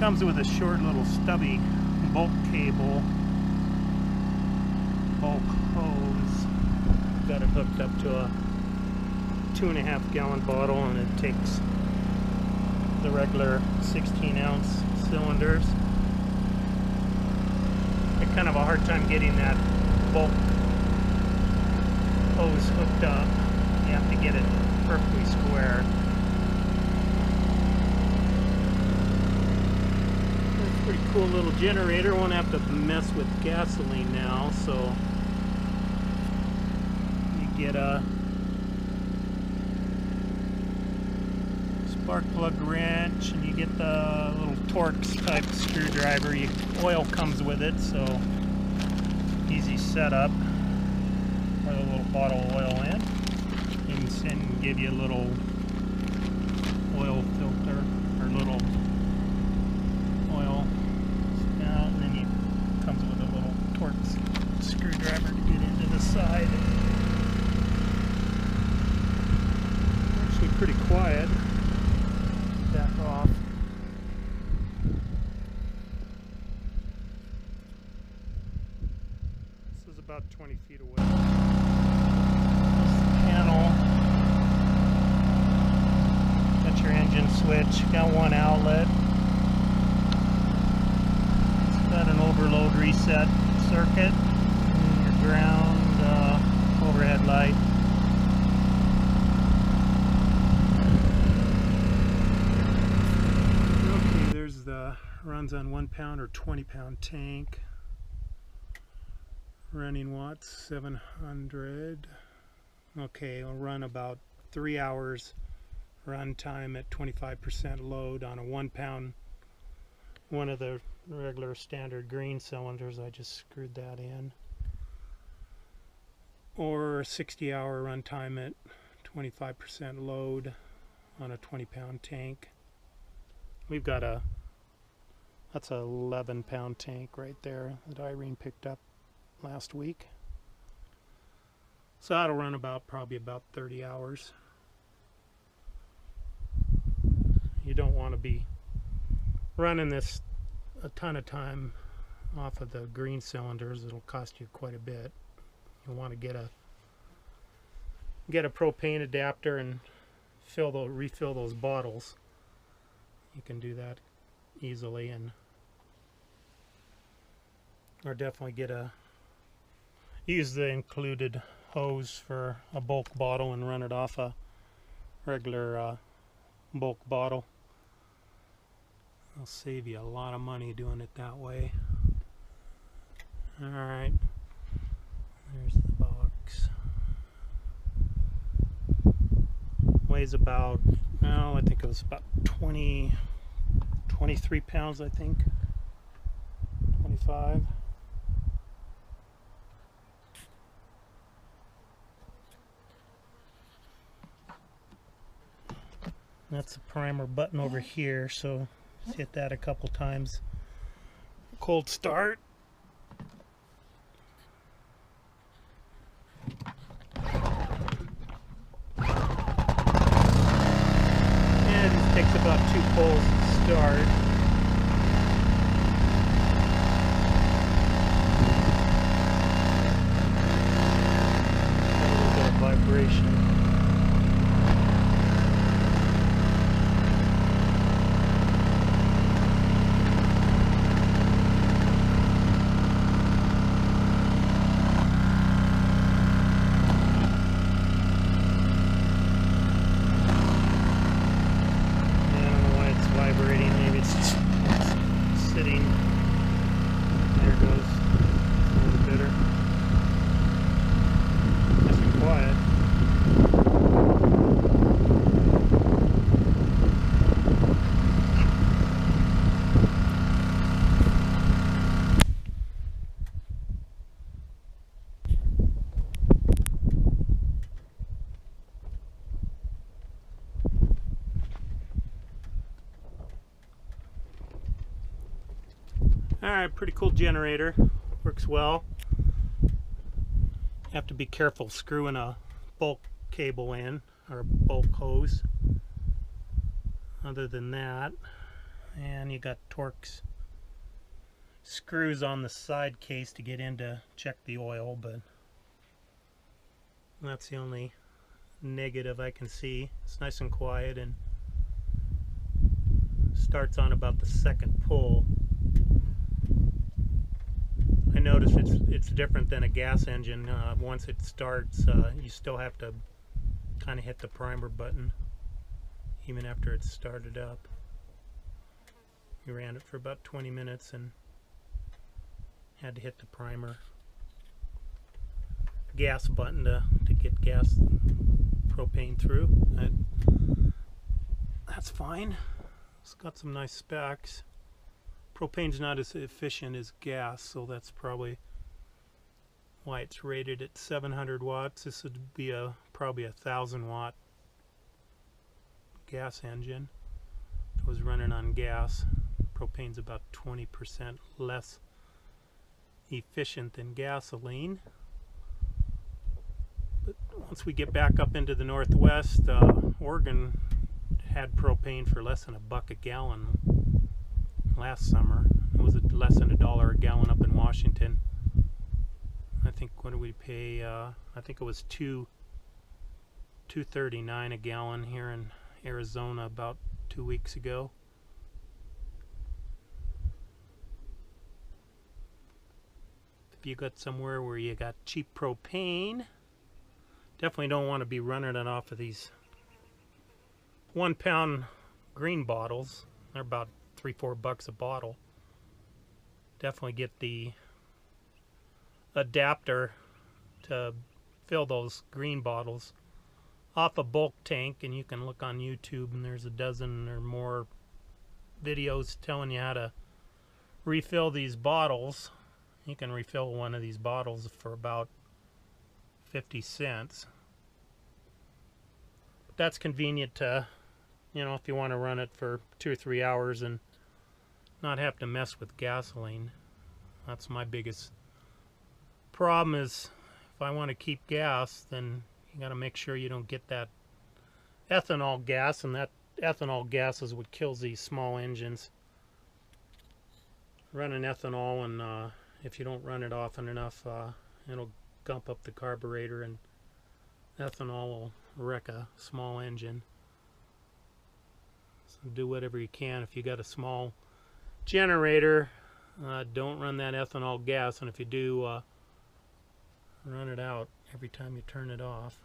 Comes with a short little stubby bulk cable, bulk hose. Got it hooked up to a 2.5 gallon bottle, and it takes the regular 16-ounce cylinders. I kind of have a hard time getting that bulk hose hooked up. You have to get it perfectly square. That's a pretty cool little generator. Won't have to mess with gasoline now, so you get a spark plug wrench, and you get the little Torx type screwdriver. Oil comes with it, so easy setup. Pour a little bottle of oil in. And give you a little oil filter or little oil spout, and then it comes with a little Torx screwdriver to get into the side. Actually pretty quiet. Back off. This is about 20 feet away. This panel. Got your engine switch. Got one outlet. It's got an overload reset circuit. And your ground overhead light. Runs on 1 pound or 20 pound tank. Running watts 700. Okay, it'll run about 3 hours runtime at 25% load on a 1 pound, one of the regular standard green cylinders. I just screwed that in. Or 60-hour runtime at 25% load on a 20 pound tank. We've got that's a 11 pound tank right there that Irene picked up last week. So that'll run probably about 30 hours. You don't want to be running this a ton of time off of the green cylinders. It'll cost you quite a bit. You'll want to get a propane adapter and refill those bottles. You can do that easily, or definitely use the included hose for a bulk bottle and run it off a regular bulk bottle. It'll save you a lot of money doing it that way. Alright, there's the box. Weighs about, I think it was about 23 pounds, I think. 25. That's the primer button over here, so just hit that a couple times. Cold start. And it takes about 2 pulls to start. A little bit of vibration. Maybe it's just sitting. There it goes. It's a little bitter. Nice and quiet. Alright, pretty cool generator. Works well. You have to be careful screwing a bulk cable in, or a bulk hose. Other than that, and you got Torx screws on the side case to get in to check the oil, but that's the only negative I can see. It's nice and quiet and starts on about the second pull. I noticed it's different than a gas engine. Once it starts, you still have to kind of hit the primer button even after it's started up. We ran it for about 20 minutes and had to hit the primer gas button to get gas propane through. That's fine. It's got some nice specs. Propane's not as efficient as gas, so that's probably why it's rated at 700 watts. This would be probably a 1,000 watt gas engine. If it was running on gas, propane's about 20% less efficient than gasoline. But once we get back up into the Northwest, Oregon had propane for less than $1 a gallon last summer. It was less than $1 a gallon up in Washington. I think, what did we pay? I think it was $2.39 a gallon here in Arizona about 2 weeks ago. If you got somewhere where you got cheap propane, definitely don't want to be running it off of these 1 pound green bottles. They're about $3-4 a bottle. Definitely get the adapter to fill those green bottles off a bulk tank, and you can look on YouTube and there's a dozen or more videos telling you how to refill these bottles. You can refill one of these bottles for about 50 cents. But that's convenient to, you know, if you want to run it for 2 or 3 hours and not have to mess with gasoline. That's my biggest problem, is if I want to keep gas, then you got to make sure you don't get that ethanol gas, and that ethanol gas is what kills these small engines. Running ethanol, and if you don't run it often enough, it'll gump up the carburetor, and ethanol will wreck a small engine. So do whatever you can. If you got a small generator, don't run that ethanol gas, and if you do, run it out every time you turn it off.